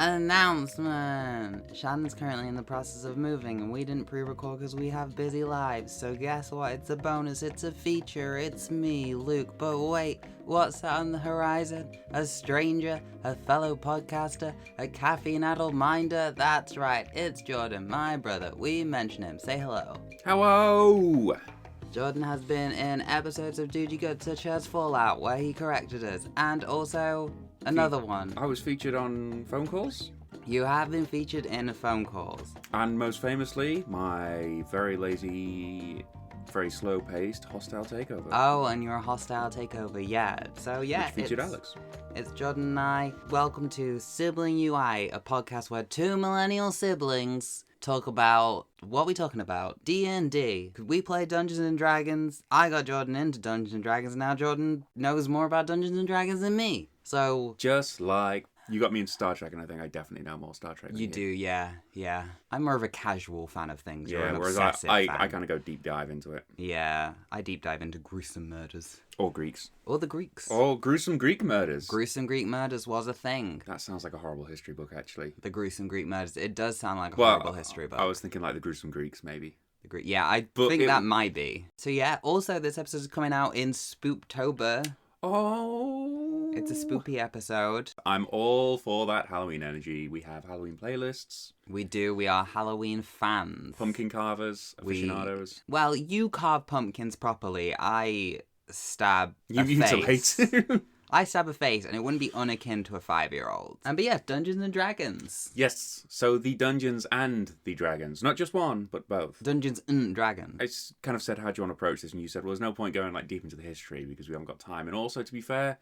Announcement! Shannon's currently in the process of moving and we didn't pre-record because we have busy lives, so guess what? It's a bonus, it's a feature, it's me, Luke. But wait, what's that on the horizon? A stranger? A fellow podcaster? A caffeine-addled-minder? That's right, it's Jordan, my brother. We mention him. Say hello. Hello! Jordan has been in episodes of Dude You Good such as Fallout, where he corrected us, and also another one. I was featured on phone calls. You have been featured in phone calls. And most famously, my very lazy, very slow-paced Hostile Takeover. Oh, and your Hostile Takeover, yeah. So yeah, which featured Alex. It's Jordan and I. Welcome to Sibling UI, a podcast where two millennial siblings talk about, what are we talking about? D&D. We play Dungeons and Dragons. I got Jordan into Dungeons and Dragons, and now Jordan knows more about Dungeons and Dragons than me. So just like you got me into Star Trek, and I think I definitely know more Star Trek than you do, yeah. I'm more of a casual fan of things. Yeah, whereas I kind of go deep dive into it. Yeah, I deep dive into gruesome murders. Or Greeks. Or the Greeks. Or gruesome Greek murders. Gruesome Greek murders was a thing. That sounds like a horrible history book, actually. The gruesome Greek murders. It does sound like a horrible history book. I was thinking like the gruesome Greeks, maybe. Yeah, I think that might be. So yeah, also this episode is coming out in Spooptober. Oh. It's a spoopy episode. I'm all for that Halloween energy. We have Halloween playlists. We do. We are Halloween fans. Pumpkin carvers, aficionados. Well, you carve pumpkins properly. I stab a face. I stab a face, and it wouldn't be unakin to a 5-year-old. But yeah, Dungeons and Dragons. Yes, so the Dungeons and the Dragons. Not just one, but both. Dungeons and Dragons. I kind of said, how do you want to approach this? And you said, well, there's no point going like deep into the history because we haven't got time. And also, to be fair,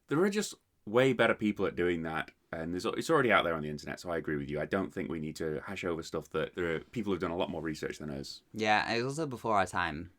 there are just way better people at doing that. And it's already out there on the internet, so I agree with you. I don't think we need to hash over stuff that there are people who've done a lot more research than us. Yeah, it was also before our time.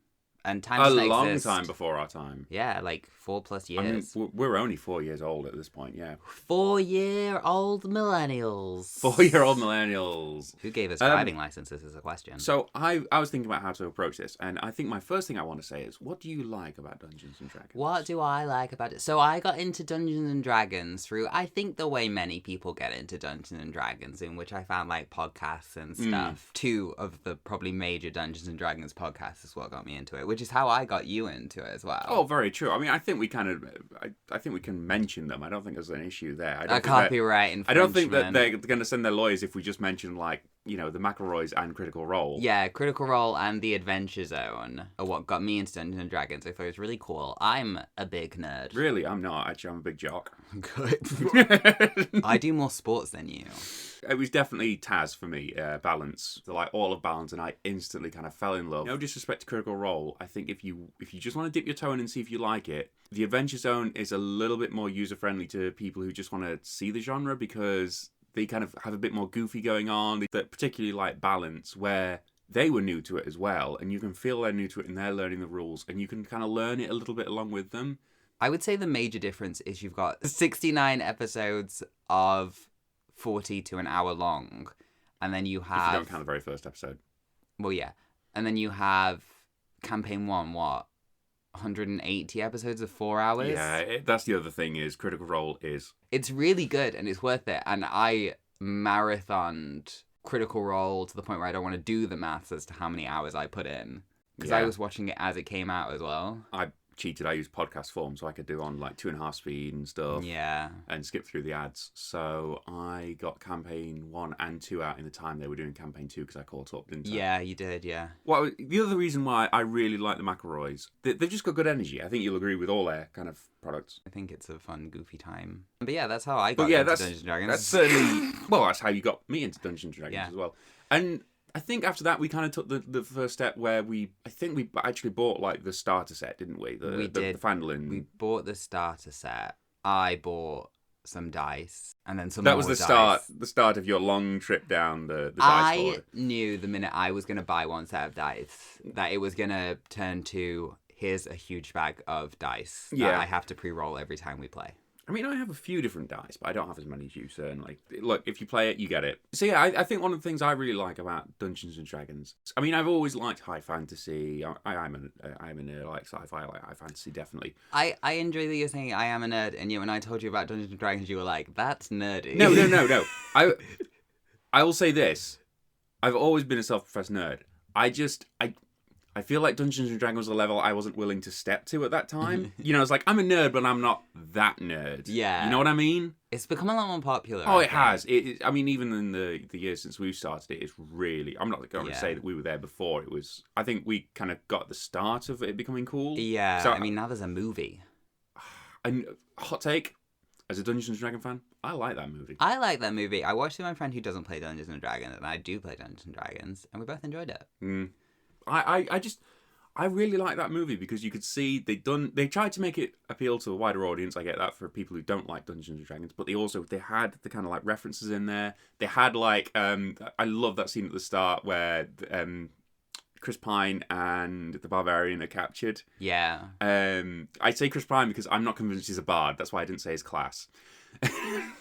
And time a long time before our time. Yeah, like 4+ years. I mean, we're only 4 years old at this point, yeah. 4-year-old millennials. 4-year-old millennials. Who gave us driving licenses is a question. So I was thinking about how to approach this, and I think my first thing I want to say is, what do you like about Dungeons and Dragons? What do I like about it? So I got into Dungeons and Dragons through, I think, the way many people get into Dungeons and Dragons, in which I found like podcasts and stuff. 2 of the probably major Dungeons and Dragons podcasts is what got me into it, which is how I got you into it as well. Oh, very true. I mean, I think we I think we can mention them. I don't think there's an issue there. A copyright infringement. I don't think that they're going to send their lawyers if we just mention, like, you know, the McElroys and Critical Role. Yeah, Critical Role and the Adventure Zone are what got me into Dungeons and Dragons. I thought it was really cool. I'm a big nerd. Really? I'm not. Actually, I'm a big jock. Good. I do more sports than you. It was definitely Taz for me, Balance. So, like, all of Balance, and I instantly kind of fell in love. No disrespect to Critical Role. I think if you just want to dip your toe in and see if you like it, the Adventure Zone is a little bit more user-friendly to people who just want to see the genre, because they kind of have a bit more goofy going on. They particularly like Balance, where they were new to it as well, and you can feel they're new to it and they're learning the rules, and you can kind of learn it a little bit along with them. I would say the major difference is you've got 69 episodes of 40 to an hour long, and then you have... If you don't count the very first episode. Well, yeah. And then you have Campaign 1, 180 episodes of 4 hours? Yeah, that's the other thing, is Critical Role is... It's really good, and it's worth it, and I marathoned Critical Role to the point where I don't want to do the maths as to how many hours I put in, because I was watching it as it came out as well. I cheated. I used podcast form, so I could do on like 2.5 speed and stuff. Yeah. And skip through the ads. So I got campaign 1 and 2 out in the time they were doing campaign 2, because I caught up, didn't I? Yeah, you did, yeah. Well, the other reason why I really like the McElroys, they've just got good energy. I think you'll agree with all their kind of products. I think it's a fun, goofy time. But yeah, that's how I got into Dungeons and Dragons. That's certainly... Well, that's how you got me into Dungeons and Dragons as well. And I think after that, we kind of took the first step where we actually bought like the starter set, didn't we? We did. The Fandolin. We bought the starter set. I bought some dice, and then some more dice. That was the start of your long trip down the dice board. I knew the minute I was going to buy one set of dice that it was going to turn to, here's a huge bag of dice that I have to pre-roll every time we play. I mean, I have a few different dice, but I don't have as many as you, certainly. Look, if you play it, you get it. So yeah, I think one of the things I really like about Dungeons and Dragons, I mean, I've always liked high fantasy. I'm a nerd. I like sci-fi, I like high fantasy, definitely. I enjoy that you're saying I am a nerd, and yet when I told you about Dungeons and Dragons, you were like, that's nerdy. No. I will say this. I've always been a self-professed nerd. I feel like Dungeons and Dragons was a level I wasn't willing to step to at that time. It's like, I'm a nerd, but I'm not that nerd. Yeah. You know what I mean? It's become a lot more popular. Oh, it has. I mean, even in the years since we've started it, it's really... I'm not going to say that we were there before. It was... I think we kind of got the start of it becoming cool. Yeah, so, I mean, now there's a movie. And hot take, as a Dungeons and Dragons fan, I like that movie. I like that movie. I watched it with my friend who doesn't play Dungeons and Dragons, and I do play Dungeons and Dragons, and we both enjoyed it. I really like that movie because you could see they tried to make it appeal to a wider audience. I get that for people who don't like Dungeons and Dragons, but they had the kind of like references in there. They had like I love that scene at the start where Chris Pine and the Barbarian are captured. Yeah. I say Chris Pine because I'm not convinced he's a bard. That's why I didn't say his class.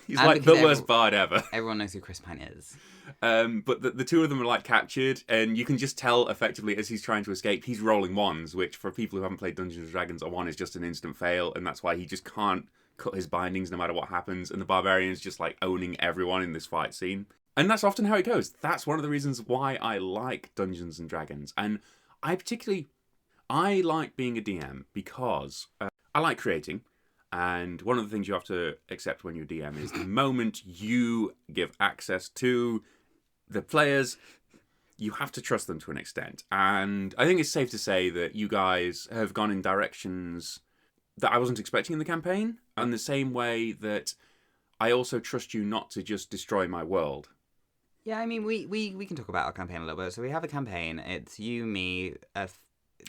He's like the worst bard ever. Everyone knows who Chris Pine is. But the two of them are like captured, and you can just tell effectively as he's trying to escape, he's rolling ones, which for people who haven't played Dungeons and Dragons, a one is just an instant fail, and that's why he just can't cut his bindings no matter what happens. And the Barbarian's just like owning everyone in this fight scene. And that's often how it goes. That's one of the reasons why I like Dungeons and Dragons. And I like being a DM because I like creating. And one of the things you have to accept when you're DM is the moment you give access to the players, you have to trust them to an extent. And I think it's safe to say that you guys have gone in directions that I wasn't expecting in the campaign. And the same way that I also trust you not to just destroy my world. Yeah, I mean, we can talk about our campaign a little bit. So we have a campaign. It's you, me, a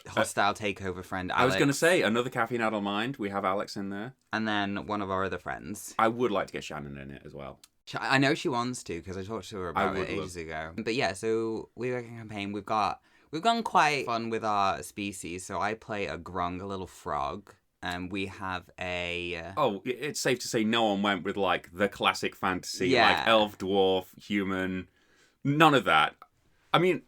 hostile takeover friend, Alex. I was going to say, another caffeine-addled mind. We have Alex in there. And then one of our other friends. I would like to get Shannon in it as well. I know she wants to, because I talked to her about it ages ago. But yeah, so we work a campaign. We've gone quite fun with our species. So I play a grung, a little frog. And we have a... it's safe to say no one went with, like, the classic fantasy, like elf, dwarf, human. None of that. I mean,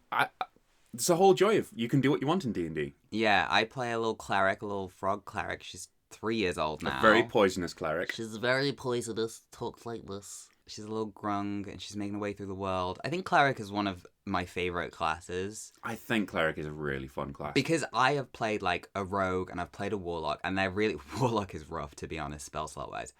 it's a whole joy of you can do what you want in D&D. Yeah, I play a little cleric, a little frog cleric. She's 3 years old now. A very poisonous cleric. She's very poisonous, talks like this. She's a little grung, and she's making her way through the world. I think cleric is one of my favourite classes. I think cleric is a really fun class. Because I have played, like, a rogue, and I've played a warlock, and they're really... Warlock is rough, to be honest, spell slot-wise.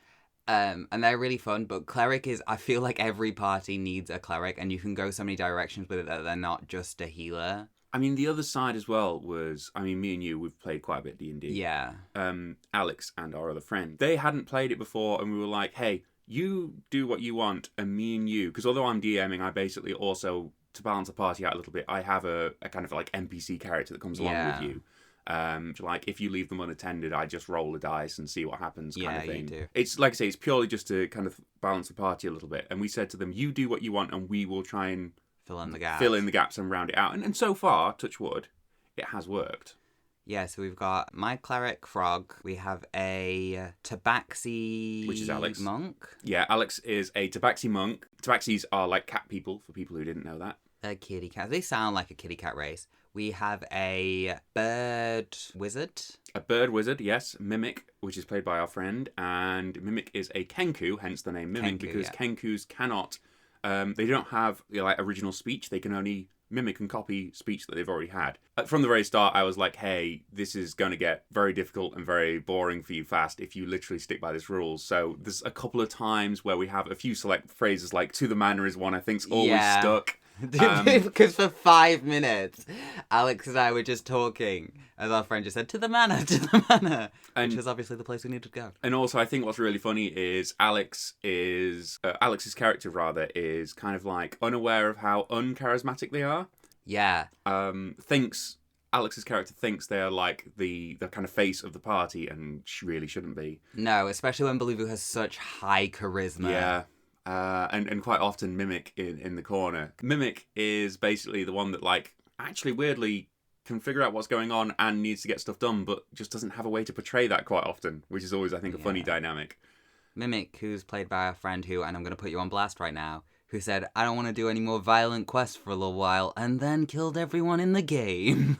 And they're really fun, but cleric is... I feel like every party needs a cleric, and you can go so many directions with it that they're not just a healer. I mean, the other side as well was... I mean, me and you, we've played quite a bit D&D. Yeah. Alex and our other friend, they hadn't played it before, and we were like, hey... You do what you want, and me and you, because although I'm DMing, I basically also, to balance the party out a little bit, I have a kind of like NPC character that comes along with you. Like, if you leave them unattended, I just roll a dice and see what happens kind of thing. You do. It's, like I say, it's purely just to kind of balance the party a little bit. And we said to them, you do what you want, and we will try and fill in the gaps and round it out. And so far, touch wood, it has worked. Yeah, so we've got my cleric frog. We have a tabaxi, which is Alex. Monk. Yeah, Alex is a tabaxi monk. Tabaxis are like cat people, for people who didn't know that. A kitty cat. They sound like a kitty cat race. We have a bird wizard. A bird wizard, yes. Mimic, which is played by our friend. And Mimic is a kenku, hence the name Mimic, because kenkus cannot... they don't have like original speech. They can only... mimic and copy speech that they've already had. From the very start, I was like, hey, this is going to get very difficult and very boring for you fast if you literally stick by this rule. So there's a couple of times where we have a few select phrases like to the manor is one I think's always stuck. Because for 5 minutes, Alex and I were just talking, as our friend just said, to the manor, which is obviously the place we need to go. And also, I think what's really funny is Alex's character, rather, is kind of like unaware of how uncharismatic they are. Yeah. Alex's character thinks they're like the kind of face of the party, and she really shouldn't be. No, especially when Beluvu has such high charisma. Yeah. And quite often Mimic in the corner. Mimic is basically the one that, like, actually weirdly can figure out what's going on and needs to get stuff done, but just doesn't have a way to portray that quite often, which is always, I think, a funny dynamic. Mimic, who's played by a friend who, and I'm going to put you on blast right now, who said, I don't want to do any more violent quests for a little while, and then killed everyone in the game.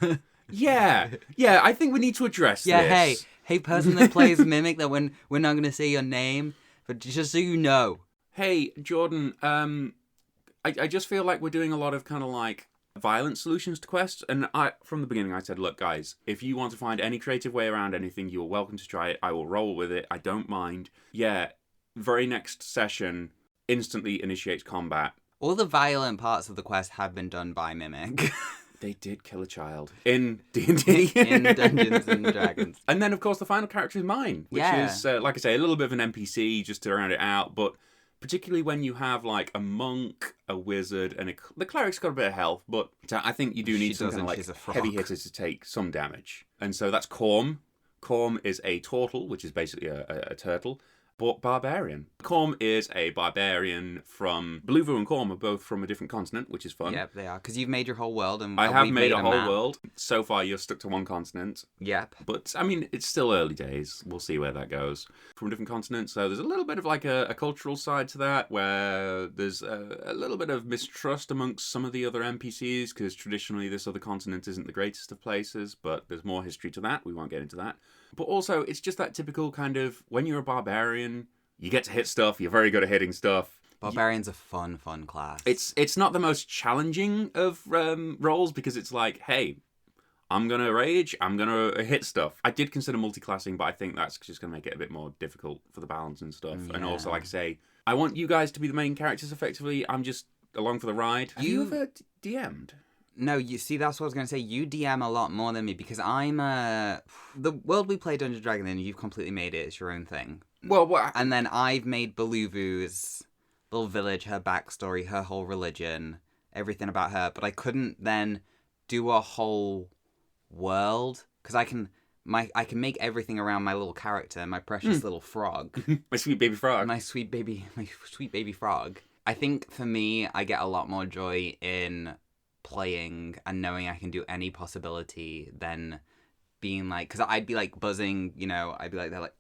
Yeah, I think we need to address this. Hey, person that plays Mimic, that we're not going to say your name, but just so you know. Hey, Jordan, I just feel like we're doing a lot of kind of like violent solutions to quests, and from the beginning I said, look guys, if you want to find any creative way around anything, you're welcome to try it. I will roll with it. I don't mind. Yeah, very next session instantly initiates combat. All the violent parts of the quest have been done by Mimic. They did kill a child in D&D. In Dungeons and Dragons. And then, of course, the final character is mine, which is, like I say, a little bit of an NPC just to round it out, but particularly when you have, like, a monk, a wizard, and the cleric's got a bit of health, but I think you do need some kind of, like, heavy hitters to take some damage. And so that's Corm. Corm is a turtle, which is basically a turtle, but barbarian. Corm is a barbarian from... Beluvu and Corm are both from a different continent, which is fun. Yep, they are. Because you've made your whole world. And I have made a whole map. world. So far, you're stuck to one continent. Yep. But, I mean, it's still early days. We'll see where that goes. From different continents, so there's a little bit of, like, a cultural side to that, where there's a little bit of mistrust amongst some of the other NPCs, because traditionally this other continent isn't the greatest of places, but there's more history to that. We won't get into that. But also, it's just that typical kind of, when you're a barbarian, you get to hit stuff, you're very good at hitting stuff. Barbarian's a fun class. It's not the most challenging of roles, because it's like, hey, I'm going to rage, I'm going to hit stuff. I did consider multi-classing, but I think that's just going to make it a bit more difficult for the balance and stuff. Yeah. And also, like I say, I want you guys to be the main characters effectively. I'm just along for the ride. Have you ever DM'd? No, you see, that's what I was going to say. You DM a lot more than me, because I'm the world we play Dungeons & Dragons in, you've completely made it. It's your own thing. Well, what? And then I've made Beluvu's little village, her backstory, her whole religion, everything about her. But I couldn't then do a whole world, because I can make everything around my little character, my precious little frog. My sweet baby frog. My sweet baby frog. I think for me, I get a lot more joy in playing and knowing I can do any possibility than being like, because I'd be like buzzing, I'd be like, they're like,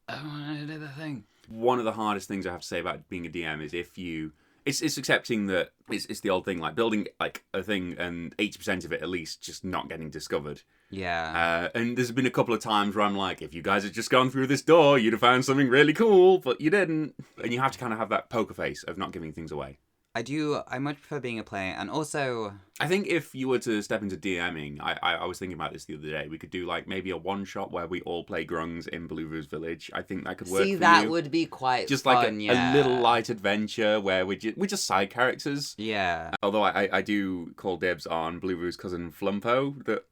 I want to do the thing. One of the hardest things I have to say about being a DM is it's accepting that it's the old thing, like building like a thing and 80% of it at least just not getting discovered. Yeah. And there's been a couple of times where I'm like, if you guys had just gone through this door, you'd have found something really cool, but you didn't. And you have to kind of have that poker face of not giving things away. I much prefer being a player, and also... I think if you were to step into DMing, I was thinking about this the other day, we could do like maybe a one-shot where we all play grungs in Beluvu's village. I think that could work for you. See, that would be quite just fun, like yeah. a little light adventure where we're just side characters. Yeah. Although I do call dibs on Beluvu's cousin Flumpo, that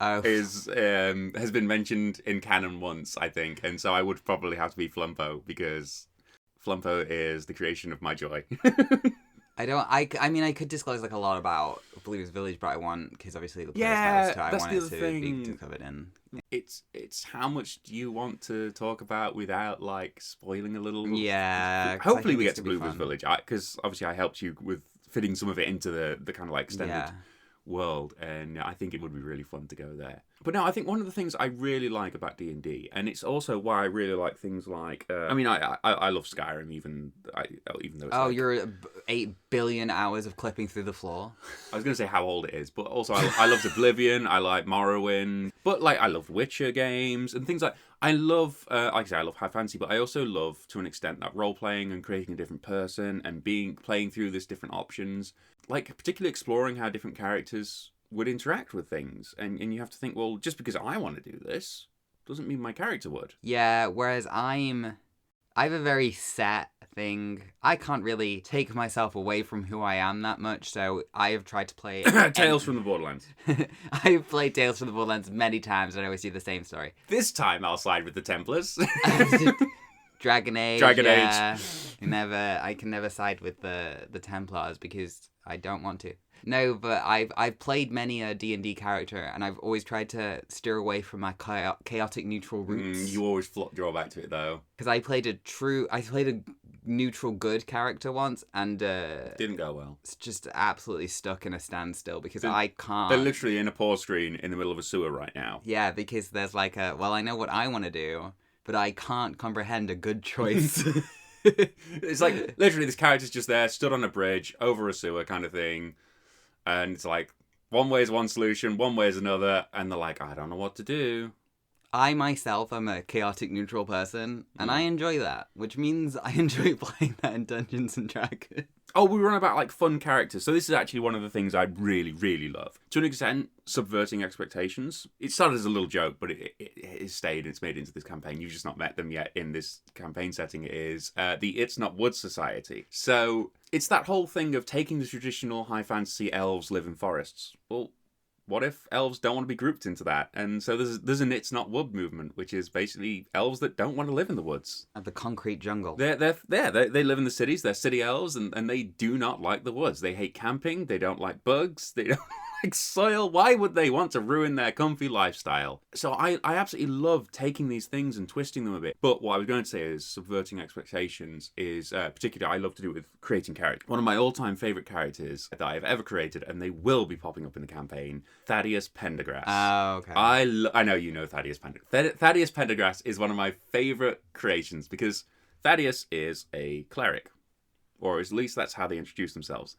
has been mentioned in canon once, I think, and so I would probably have to be Flumpo, because Flumpo is the creation of my joy. I mean, I could disclose like a lot about Beluvu's village, but I want, because obviously the that's I want the it other to thing. be covered in. It's how much do you want to talk about without like spoiling a little? Yeah. Hopefully we get to Beluvu's village, because obviously I helped you with fitting some of it into the kind of like extended world, and I think it would be really fun to go there. But no, I think one of the things I really like about D&D, and it's also why I really like things like I mean, I love Skyrim, even though it's you're 8 billion hours of clipping through the floor. I was going to say how old it is, but also I loved Oblivion, I like Morrowind, but like I love Witcher games and things like. I love, like I say, I love high fantasy, but I also love, to an extent, that role-playing and creating a different person and playing through this different options. Like, particularly exploring how different characters would interact with things. And you have to think, well, just because I want to do this doesn't mean my character would. Yeah, whereas I have a very set thing. I can't really take myself away from who I am that much, so I have tried to play... Tales from the Borderlands. I've played Tales from the Borderlands many times, and I always do the same story. This time I'll side with the Templars. Dragon Age. I can never side with the Templars, because I don't want to. No, but I've played many a D&D character, and I've always tried to steer away from my chaotic neutral roots. You always draw back to it, though. Because I played a neutral good character once, and didn't go well. It's just absolutely stuck in a standstill, because I can't. They're literally in a pause screen in the middle of a sewer right now. Yeah, because there's like I know what I want to do, but I can't comprehend a good choice. It's like, literally, this character's just there, stood on a bridge, over a sewer kind of thing. And it's like, one way is one solution, one way is another. And they're like, I don't know what to do. I myself am a chaotic neutral person, and I enjoy that, which means I enjoy playing that in Dungeons and Dragons. Oh, we were on about, like, fun characters. So this is actually one of the things I really, really love. To an extent, subverting expectations. It started as a little joke, but it has stayed. It's made into this campaign. You've just not met them yet in this campaign setting. It is the It's Not Wood Society. So it's that whole thing of taking the traditional high fantasy elves live in forests. Well, what if elves don't want to be grouped into that? And so there's an It's Not Wood movement, which is basically elves that don't want to live in the woods. Of the concrete jungle. They live in the cities. They're city elves, and they do not like the woods. They hate camping. They don't like bugs. They don't like soil. Why would they want to ruin their comfy lifestyle? So I absolutely love taking these things and twisting them a bit. But what I was going to say is subverting expectations is particularly I love to do with creating characters. One of my all-time favourite characters that I've ever created, and they will be popping up in the campaign, Thaddeus Pendergrass. Oh, okay. I know you know Thaddeus Pendergrass. Thaddeus Pendergrass is one of my favourite creations because Thaddeus is a cleric, or at least that's how they introduce themselves.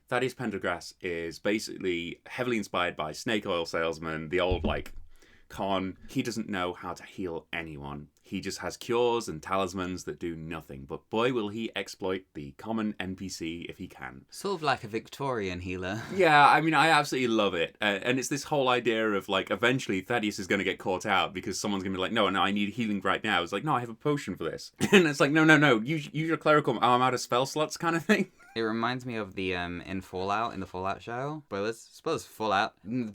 Thaddeus Pendergrass is basically heavily inspired by Snake Oil Salesman, the old, like, con. He doesn't know how to heal anyone. He just has cures and talismans that do nothing. But boy, will he exploit the common NPC if he can. Sort of like a Victorian healer. Yeah, I mean, I absolutely love it. And it's this whole idea of, like, eventually Thaddeus is going to get caught out because someone's going to be like, no, I need healing right now. It's like, no, I have a potion for this. And it's like, no, use your clerical, oh, I'm out of spell slots kind of thing. It reminds me of the in Fallout, in the Fallout show. Spoilers, Fallout. He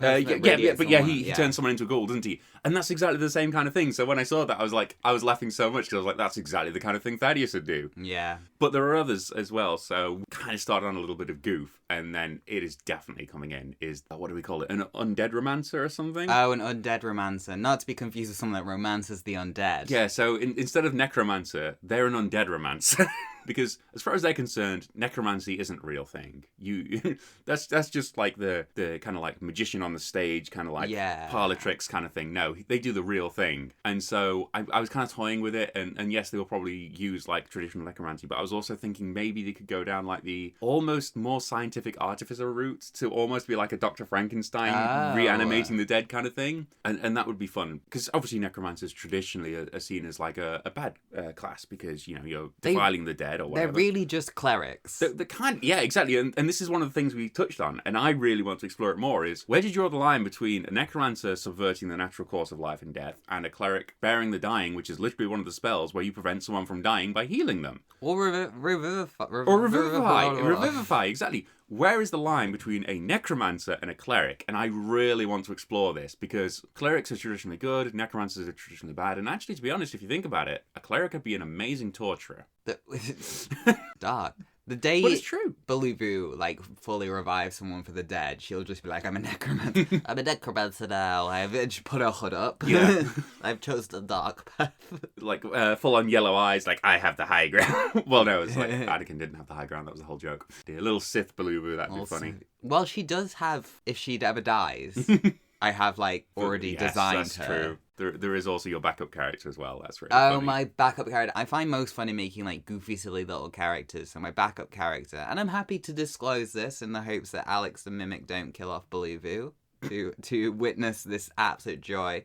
turns someone into a ghoul, doesn't he? And that's exactly the same kind of thing. So when I saw that, I was laughing so much because I was like, that's exactly the kind of thing Thaddeus would do. Yeah. But there are others as well. So we kind of started on a little bit of goof, and then it is definitely coming in. Is what do we call it? An undead romancer or something? Oh, an undead romancer. Not to be confused with someone that romances the undead. Yeah. So instead of necromancer, they're an undead romancer. Because as far as they're concerned, necromancy isn't a real thing. That's just like the kind of like magician on the stage, kind of like parlor tricks kind of thing. No, they do the real thing. And so I was kind of toying with it, and yes, they will probably use like traditional necromancy, but I was also thinking maybe they could go down like the almost more scientific artificer route to almost be like a Dr. Frankenstein reanimating the dead kind of thing. And that would be fun. Because obviously necromancers traditionally are seen as like a bad class because, you know, you're defiling the dead. Or whatever. They're really just clerics. Yeah, exactly. And this is one of the things we touched on, and I really want to explore it more, is where do you draw the line between a necromancer subverting the natural course of life and death, and a cleric bearing the dying, which is literally one of the spells where you prevent someone from dying by healing them? Or revivify. Revivify, exactly. Where is the line between a necromancer and a cleric? And I really want to explore this, because clerics are traditionally good, necromancers are traditionally bad, and actually, to be honest, if you think about it, a cleric could be an amazing torturer. Dark. The day but it's true. Baloo like fully revives someone for the dead, she'll just be like, I'm a necromancer. I'm a necromancer now. I've just put her hood up. Yeah. I've chosen the dark path. Like full on yellow eyes, like I have the high ground. Well, no, it's like Anakin didn't have the high ground. That was the whole joke. A little Sith Baloo, that'd be funny. Well, she does have, if she ever dies, I have like already designed that's her. True. There is also your backup character as well. That's really funny. Oh, my backup character. I find most funny making like goofy, silly little characters. So my backup character, and I'm happy to disclose this in the hopes that Alex the Mimic don't kill off Baloo to witness this absolute joy,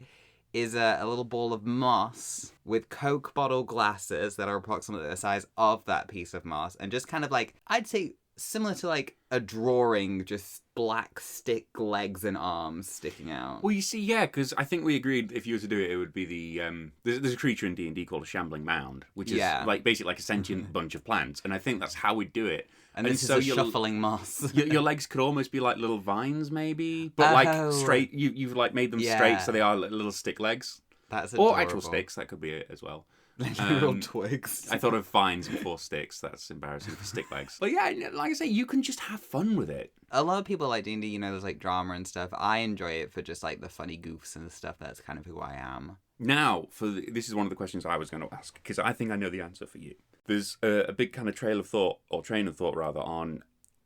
is a little ball of moss with Coke bottle glasses that are approximately the size of that piece of moss, and just kind of like, I'd say similar to like a drawing, just black stick legs and arms sticking out. Well, you see, yeah, because I think we agreed if you were to do it, it would be the there's a creature in D&D called a shambling mound, which is like basically like a sentient bunch of plants, and I think that's how we'd do it. And this is a shuffling moss. your legs could almost be like little vines, maybe, but like straight. You've like made them straight, so they are little stick legs. That's adorable. Or actual sticks. That could be it as well. Little twigs. I thought of vines before sticks. That's embarrassing for stick legs. But yeah, like I say, you can just have fun with it. A lot of people like D&D, you know, there's like drama and stuff. I enjoy it for just like the funny goofs and stuff. That's kind of who I am. Now, this is one of the questions I was going to ask, because I think I know the answer for you. There's a big kind of train of thought on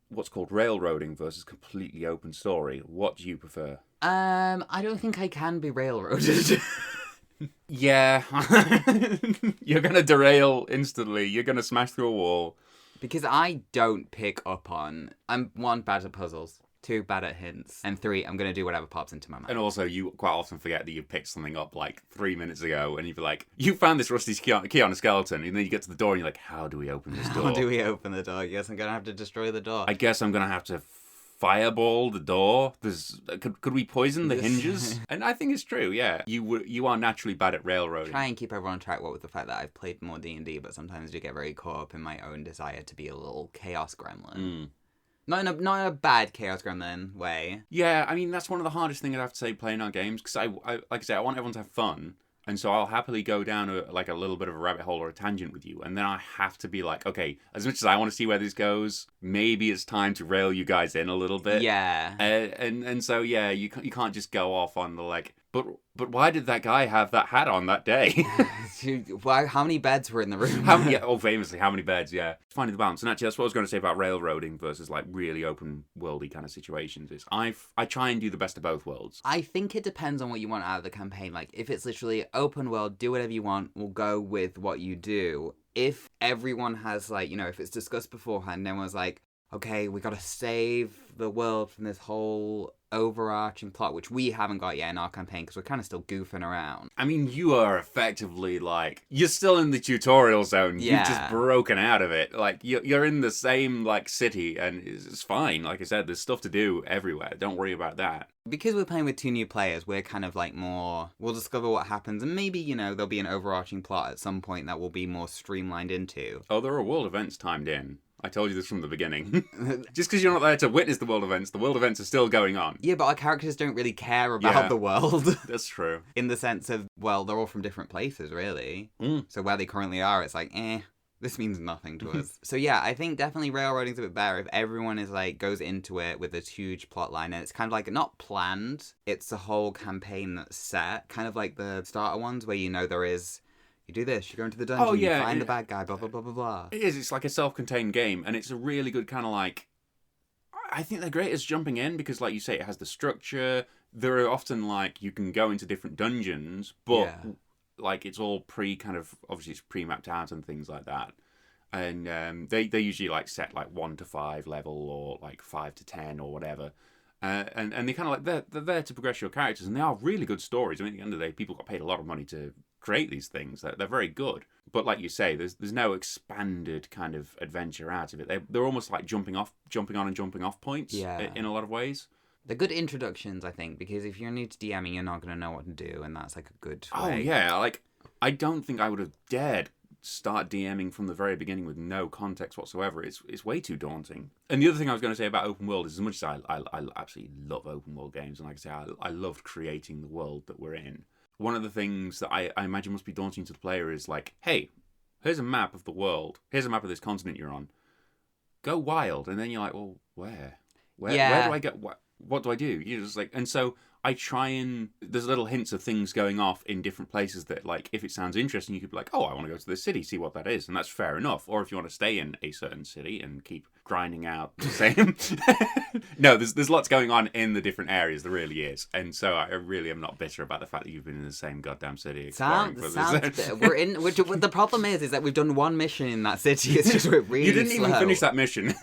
what's called railroading versus completely open story. What do you prefer? I don't think I can be railroaded. Yeah. You're going to derail instantly. You're going to smash through a wall. Because I don't pick up on... I'm 1, bad at puzzles. 2, bad at hints. And 3, I'm going to do whatever pops into my mind. And also, you quite often forget that you picked something up like 3 minutes ago, and you'd be like, you found this rusty key on a skeleton, and then you get to the door, and you're like, how do we open this door? How do we open the door? Yes, I'm going to have to destroy the door. I guess I'm going to have to fireball the door. Could we poison the hinges? And I think it's true, yeah. You are naturally bad at railroading. Try and keep everyone on track, what with the fact that I've played more D&D, but sometimes you get very caught up in my own desire to be a little chaos gremlin. Not in a bad chaos gremlin way. Yeah, I mean, that's one of the hardest things I'd have to say playing our games, because I like I say, I want everyone to have fun, and so I'll happily go down a little bit of a rabbit hole or a tangent with you, and then I have to be like, okay, as much as I want to see where this goes, maybe it's time to rail you guys in a little bit. Yeah. And so, yeah, you can't just go off on the, like, but why did that guy have that hat on that day? How many beds were in the room? Famously, how many beds, yeah. Finding the balance. And actually, that's what I was going to say about railroading versus, like, really open-worldy kind of situations is I try and do the best of both worlds. I think it depends on what you want out of the campaign. Like, if it's literally open world, do whatever you want, we'll go with what you do. If everyone has, like, you know, if it's discussed beforehand, everyone's like, okay, we gotta save the world from this whole overarching plot, which we haven't got yet in our campaign because we're kind of still goofing around. I mean, you are effectively, like, you're still in the tutorial zone. Yeah. You've just broken out of it. Like, you're in the same, like, city, and it's fine. Like I said, there's stuff to do everywhere. Don't worry about that. Because we're playing with 2 new players, we're kind of, like, more... We'll discover what happens, and maybe, you know, there'll be an overarching plot at some point that will be more streamlined into. Oh, there are world events timed in. I told you this from the beginning. Just because you're not there to witness the world events are still going on. Yeah, but our characters don't really care about the world. That's true. In the sense of, well, they're all from different places, really. So where they currently are, it's like, this means nothing to us. So yeah, I think definitely railroading's a bit better if everyone is like, goes into it with this huge plot line, and it's kind of like, not planned, it's the whole campaign that's set. Kind of like the starter ones where you know there is... You do this, you go into the dungeon, you find the bad guy, blah, blah, blah, blah, blah. It is, it's like a self-contained game, and it's a really good kind of like... I think they're great as jumping in, because like you say, it has the structure. There are often like, you can go into different dungeons, but like it's all obviously it's pre-mapped out and things like that. And they usually like set like 1 to 5 level, or like 5 to 10 or whatever. And they kind of like, they're there to progress your characters, and they are really good stories. I mean, at the end of the day, people got paid a lot of money to create these things. They're very good. But like you say, there's no expanded kind of adventure out of it. They're almost like jumping on and jumping off points in a lot of ways. They're good introductions, I think, because if you're new to DMing, you're not going to know what to do, and that's like a good way. Oh, yeah. Like, I don't think I would have dared start DMing from the very beginning with no context whatsoever. It's way too daunting. And the other thing I was going to say about open world is, as much as I absolutely love open world games, and like I say, I loved creating the world that we're in, one of the things that I imagine must be daunting to the player is like, hey, here's a map of the world. Here's a map of this continent you're on. Go wild. And then you're like, well, where do I get... What do I do? You're just like... And so I try and... There's little hints of things going off in different places that, like, if it sounds interesting, you could be like, oh, I want to go to this city, see what that is. And that's fair enough. Or if you want to stay in a certain city and keep grinding out the same... No, there's lots going on in the different areas. There really is. And so I really am not bitter about the fact that you've been in the same goddamn city. The problem is that we've done one mission in that city. It's just really You didn't even finish that mission.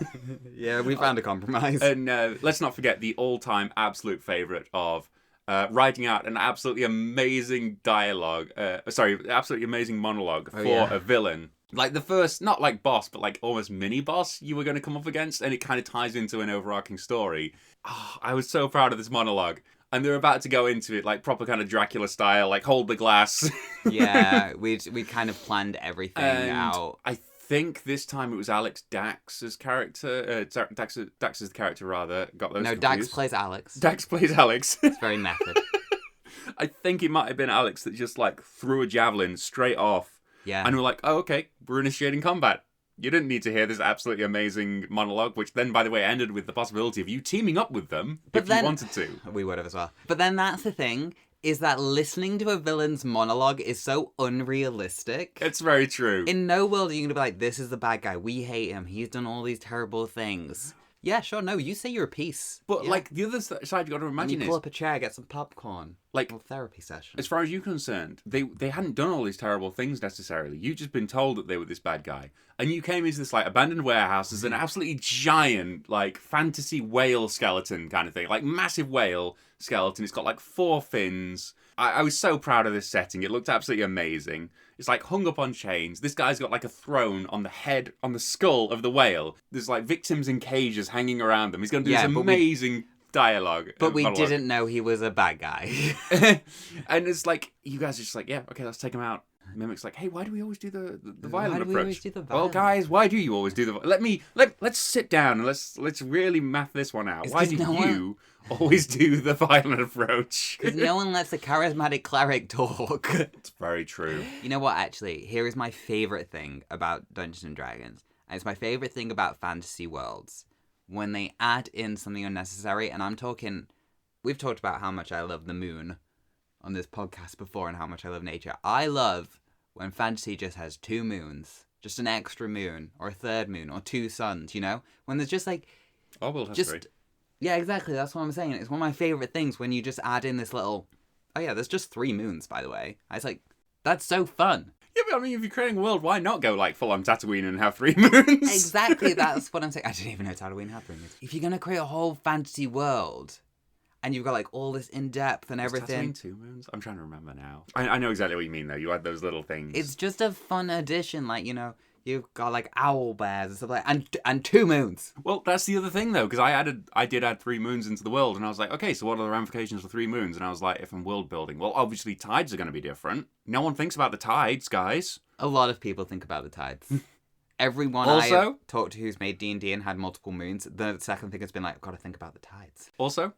Yeah, we found a compromise. And let's not forget the all-time absolute favourite of writing out an absolutely amazing absolutely amazing monologue for a villain. Like the first, not like boss, but like almost mini boss you were going to come up against, and it kind of ties into an overarching story. Oh, I was so proud of this monologue. And they're about to go into it like proper kind of Dracula style, like hold the glass. Yeah, we kind of planned everything out. I think this time it was Alex Dax's character. Dax's character, rather. Got those confused. Dax plays Alex. Dax plays Alex. It's very method. I think it might have been Alex that just like threw a javelin straight off. Yeah. And we're like, oh, okay, we're initiating combat. You didn't need to hear this absolutely amazing monologue, which then, by the way, ended with the possibility of you teaming up with them if you wanted to. We would have as well. But then that's the thing, is that listening to a villain's monologue is so unrealistic. It's very true. In no world are you going to be like, this is the bad guy. We hate him. He's done all these terrible things. Yeah, sure. No, you say you're a piece. But Yeah. like the other side, you got to And imagine you is pull up a chair, get some popcorn. like a therapy session. as far as you're concerned, they hadn't done all these terrible things necessarily. You'd just been told that they were this bad guy, and you came into this like abandoned warehouse as an absolutely giant like fantasy whale skeleton kind of thing, like massive whale skeleton. It's got like 4 fins. I was so proud of this setting. It looked absolutely amazing. It's like hung up on chains. This guy's got like a throne on the head, on the skull of the whale. There's like victims in cages hanging around them. He's going to do this amazing dialogue. But we didn't know he was a bad guy. And it's like, you guys are just like, yeah, okay, let's take him out. Mimic's like, hey, why do we always do the violent approach? Why do we always do the Well, violent? guys, why do you always do the... Let's sit down and let's really math this one out. It's Why 'cause do no you always do the violent approach? Because no one lets a charismatic cleric talk. It's very true. You know what, actually? Here is my favourite thing about Dungeons & Dragons. And it's my favourite thing about fantasy worlds. When they add in something unnecessary, and I'm talking... We've talked about how much I love the moon on this podcast before and how much I love nature. I love when fantasy just has 2 moons. Just an extra moon, or a third moon, or 2 suns, you know? When there's just like... Oh, we'll have 3. Yeah, exactly. That's what I'm saying. It's one of my favourite things when you just add in this little... Oh yeah, there's just 3 moons, by the way. I was like, that's so fun. Yeah, but I mean, if you're creating a world, why not go like full on Tatooine and have 3 moons? Exactly, that's what I'm saying. I didn't even know Tatooine had 3 moons. If you're going to create a whole fantasy world... And you've got like all this in depth and everything. Is Tatooine 2 moons? I'm trying to remember now. I know exactly what you mean though. You had those little things. It's just a fun addition, like, you know, you've got like owl bears and stuff like that, and 2 moons. Well, that's the other thing though, because I did add 3 moons into the world, and I was like, okay, so what are the ramifications for 3 moons? And I was like, if I'm world building, well, obviously tides are going to be different. No one thinks about the tides, guys. A lot of people think about the tides. Everyone Also, I've talked to who's made D&D and had multiple moons, the second thing has been like, I've got to think about the tides. Also,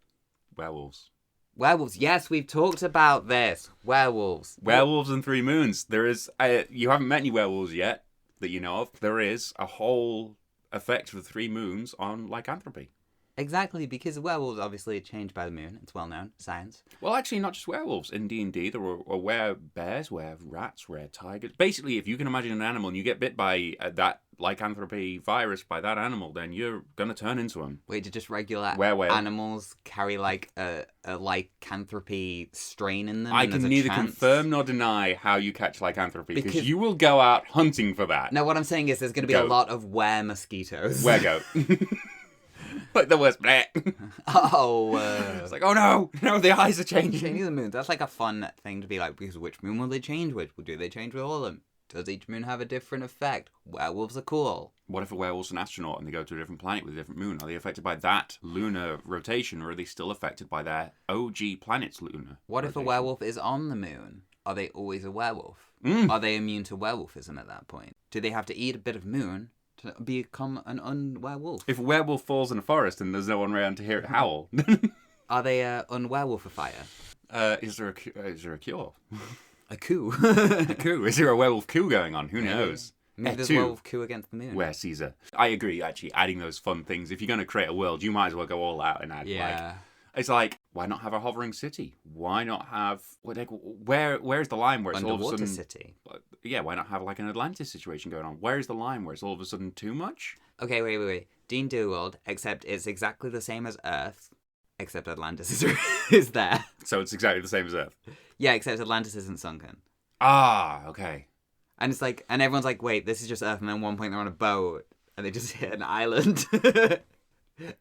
werewolves. Werewolves, yes, we've talked about this. Werewolves. Werewolves and 3 moons. There is, you haven't met any werewolves yet that you know of. There is a whole effect for 3 moons on lycanthropy. Exactly, because werewolves obviously change by the moon. It's well known, science. Well, actually, not just werewolves. In D&D, there are were-bears, were-rats, were-tigers. Basically, if you can imagine an animal and you get bit by that lycanthropy virus by that animal, then you're going to turn into them. Wait, did just regular Werewolf. animals carry like a lycanthropy strain in them? I and can there's a neither chance? confirm nor deny how you catch lycanthropy, because Because- you will go out hunting for that. No, what I'm saying is there's going to be a Goat. lot of were-mosquitoes. Were-goat. Like the worst. Oh, It's like, oh no, the eyes are changing. changing the moon. That's like a fun thing to be like, because which moon will they change with? Do they change with all of them? Does each moon have a different effect? Werewolves are cool. What if a werewolf's an astronaut and they go to a different planet with a different moon? Are they affected by that lunar rotation, or are they still affected by their OG planet's lunar What if a rotation? werewolf is on the moon? Are they always a werewolf? Mm. Are they immune to werewolfism at that point? Do they have to eat a bit of moon to become an un-werewolf? If a werewolf falls in a forest and there's no one around to hear it howl, Are they un-werewolfifier? is there a cure? A coup? A coup? Is there a werewolf coup going on? Who knows? Maybe there's a two. werewolf coup against the moon. Where Caesar? I agree. Actually, adding those fun things. If you're going to create a world, you might as well go all out and add. Yeah. Like, it's like, why not have a hovering city? Why not have where's the line where it's all of a Underwater sudden? city. Yeah, why not have like an Atlantis situation going on? Where's the line where it's all of a sudden too much? Okay, wait. D&D world, except it's exactly the same as Earth, except Atlantis is there. So it's exactly the same as Earth. Yeah, except Atlantis isn't sunken. Ah, okay. And it's like, and everyone's like, wait, this is just Earth, and then at one point they're on a boat, and they just hit an island, and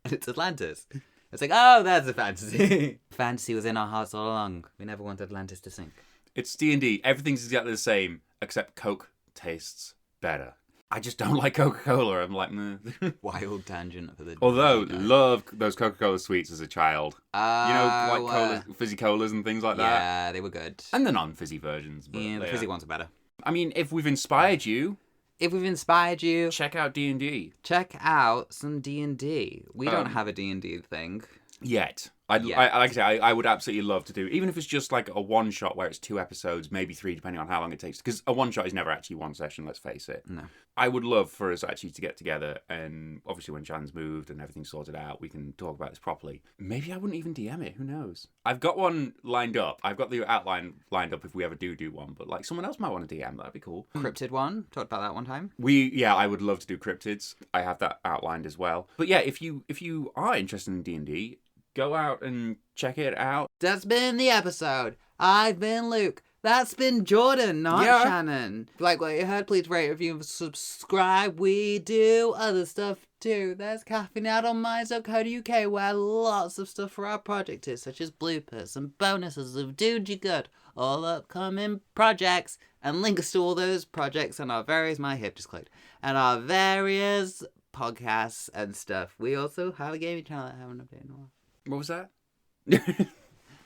it's Atlantis. It's like, oh, that's a fantasy. Fantasy was in our hearts all along. We never wanted Atlantis to sink. It's D&D. Everything's exactly the same, except Coke tastes better. I just don't like Coca-Cola. I'm like, meh. Wild tangent for the... Although, loved those Coca-Cola sweets as a child. You know, like colas, fizzy colas and things like that. Yeah, they were good. And the non-fizzy versions. But Yeah, the fizzy ones are better. I mean, if we've inspired you, If we've inspired you, check out D&D. check out some D&D. We don't have a D&D thing. Yet. Like I say, I would absolutely love to do, even if it's just like a one shot where it's 2 episodes, maybe 3, depending on how long it takes. Because a one shot is never actually one session, let's face it. No. I would love for us actually to get together, and obviously when Shannon's moved and everything's sorted out, we can talk about this properly. Maybe I wouldn't even DM it, who knows? I've got one lined up. I've got the outline lined up if we ever do one, but like someone else might want to DM, that'd be cool. Cryptid one, talked about that one time. I would love to do cryptids. I have that outlined as well. But yeah, if you are interested in D&D, go out and check it out. That's been the episode. I've been Luke. That's been Jordan, not Shannon. Like what you heard, please rate, review, and subscribe. We do other stuff too. There's caffeineaddledmindser.co.uk where lots of stuff for our project is, such as bloopers and bonuses of Dude You Good, all upcoming projects, and links to all those projects and our various, my hip just clicked, and our various podcasts and stuff. We also have a gaming channel that I haven't updated in a while. What was that?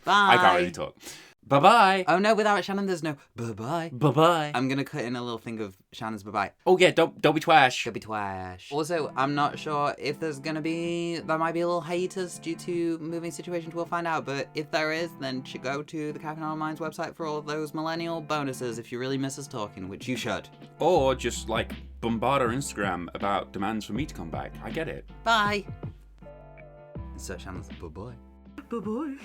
Bye. I can't really talk. Bye-bye. Oh no, without Shannon there's no bye-bye. Bye-bye. I'm gonna cut in a little thing of Shannon's bye-bye. Oh yeah, don't be twash. Don't be twash. Also, I'm not sure if there might be a little hiatus due to moving situations, we'll find out, but if there is, then you should go to the Caffeine Addled Minds website for all of those millennial bonuses if you really miss us talking, which you should. Or just like bombard our Instagram about demands for me to come back. I get it. Bye. So Shannon's bye-bye. Bye-bye.